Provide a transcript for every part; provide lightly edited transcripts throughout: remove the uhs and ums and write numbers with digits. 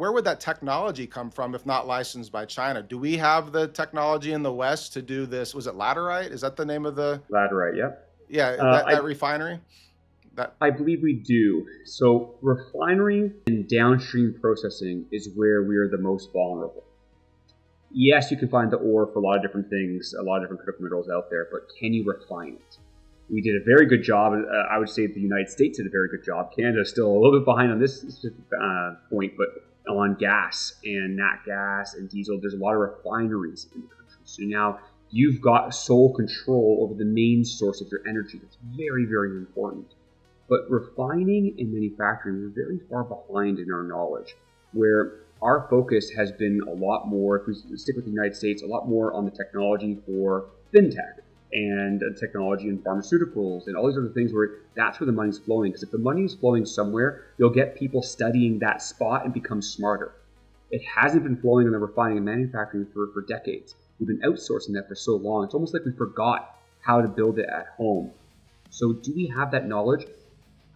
where would that technology come from if not licensed by China? Do we have the technology in the West to do this? Was it laterite? Is that the name of the, Laterite, yeah. yeah, Uh, that refinery? That I believe we do. So refinery and downstream processing is where we are the most vulnerable. Yes, you can find the ore for a lot of different things, a lot of different critical minerals out there, but can you refine it? We did a very good job. I would say the United States did a very good job. Canada is still a little bit behind on this point, but on gas and nat gas and diesel, there's a lot of refineries in the country. So now you've got sole control over the main source of your energy. That's very, very important. But refining and manufacturing, we're very far behind in our knowledge, where our focus has been a lot more, if we stick with the United States, a lot more on the technology for fintech and technology in pharmaceuticals and all these other things where that's where the money's flowing. Because if the money is flowing somewhere, you'll get people studying that spot and become smarter. It hasn't been flowing in the refining and manufacturing for decades. We've been outsourcing that for so long. It's almost like we forgot how to build it at home. So do we have that knowledge?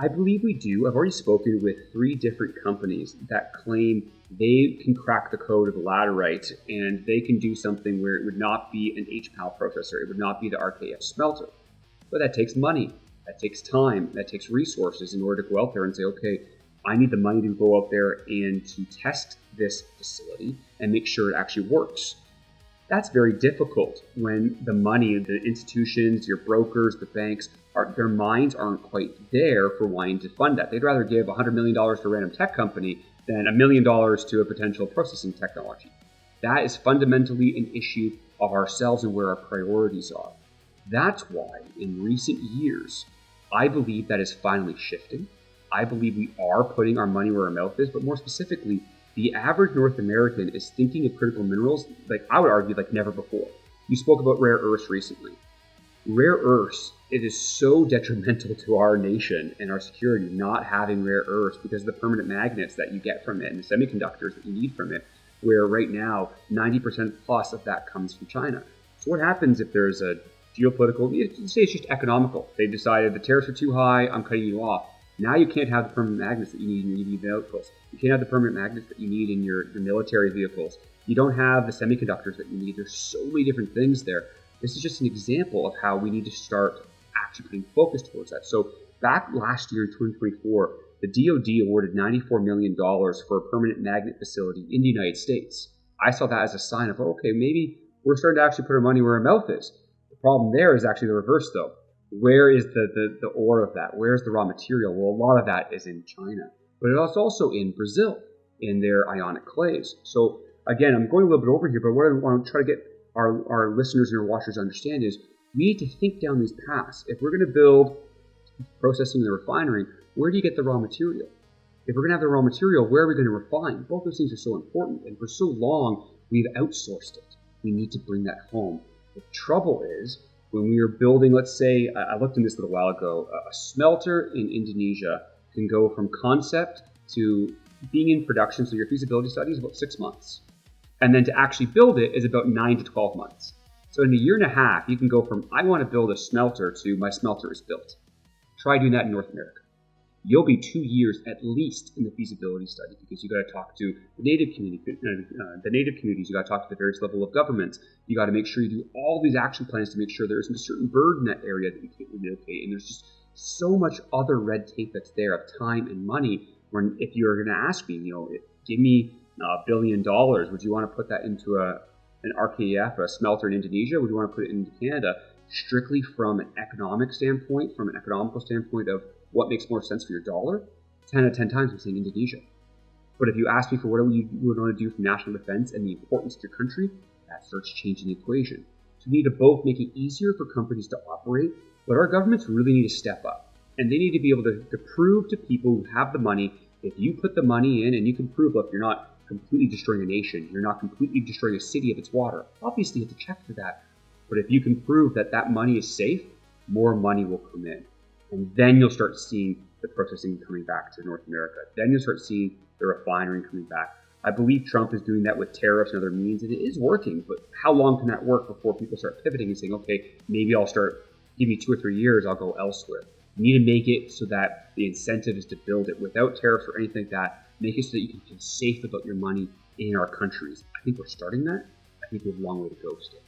I believe we do. I've already spoken with 3 different companies that claim they can crack the code of the laterite and they can do something where it would not be an HPAL processor. It would not be the RKF smelter. But that takes money. That takes time. That takes resources in order to go out there and say, okay, I need the money to go out there and to test this facility and make sure it actually works. That's very difficult when the money, the institutions, your brokers, the banks, their minds aren't quite there for wanting to fund that. They'd rather give $100 million to a random tech company than $1 million to a potential processing technology. That is fundamentally an issue of ourselves and where our priorities are. That's why in recent years, I believe that is finally shifting. I believe we are putting our money where our mouth is, but more specifically, the average North American is thinking of critical minerals, like I would argue, like never before. You spoke about rare earths recently. Rare earths, it is so detrimental to our nation and our security not having rare earths because of the permanent magnets that you get from it and the semiconductors that you need from it, where right now 90% plus of that comes from China. So what happens if there's a geopolitical, say it's just economical. They decided the tariffs are too high, I'm cutting you off. Now you can't have the permanent magnets that you need in your EV vehicles. You can't have the permanent magnets that you need in your military vehicles. You don't have the semiconductors that you need. There's so many different things there. This is just an example of how we need to start actually putting focus towards that. So back last year in 2024, the DoD awarded $94 million for a permanent magnet facility in the United States. I saw that as a sign of, okay, maybe we're starting to actually put our money where our mouth is. The problem there is actually the reverse, though. Where is the ore of that? Where's the raw material? Well, a lot of that is in China, but it's also in Brazil in their ionic clays. So again, I'm going a little bit over here, but what I want to try to get our listeners and our watchers to understand is we need to think down these paths. If we're going to build processing the refinery, where do you get the raw material? If we're going to have the raw material, where are we going to refine? Both those things are so important, and for so long, we've outsourced it. We need to bring that home. The trouble is, when we are building, let's say, I looked into this a little while ago, a smelter in Indonesia can go from concept to being in production, so your feasibility study is about 6 months. And then to actually build it is about 9 to 12 months. So in a year and a half, you can go from, I want to build a smelter to my smelter is built. Try doing that in North America. You'll be 2 years at least in the feasibility study because you got to talk to the native communities. You got to talk to the various level of governments. You got to make sure you do all these action plans to make sure there isn't a certain bird in that area that you can't relocate. And there's just so much other red tape that's there of time and money. When if you're going to ask me, give me $1 billion, would you want to put that into an RKEF, a smelter in Indonesia? Would you want to put it into Canada? Strictly from an economic standpoint, from an economical standpoint of what makes more sense for your dollar, 10 out of 10 times I'm saying Indonesia. But if you ask me for what you would want to do for national defense and the importance to your country, that starts changing the equation. So we need to both make it easier for companies to operate, but our governments really need to step up. And they need to be able to prove to people who have the money, if you put the money in and you can prove, look, you're not completely destroying a nation, you're not completely destroying a city of its water. Obviously you have to check for that. But if you can prove that that money is safe, more money will come in. And then you'll start seeing the processing coming back to North America. Then you'll start seeing the refinery coming back. I believe Trump is doing that with tariffs and other means, and it is working. But how long can that work before people start pivoting and saying, okay, maybe I'll start, give me 2 or 3 years, I'll go elsewhere. You need to make it so that the incentive is to build it without tariffs or anything like that. make it so that you can feel safe about your money in our countries. I think we're starting that. I think we have a long way to go still.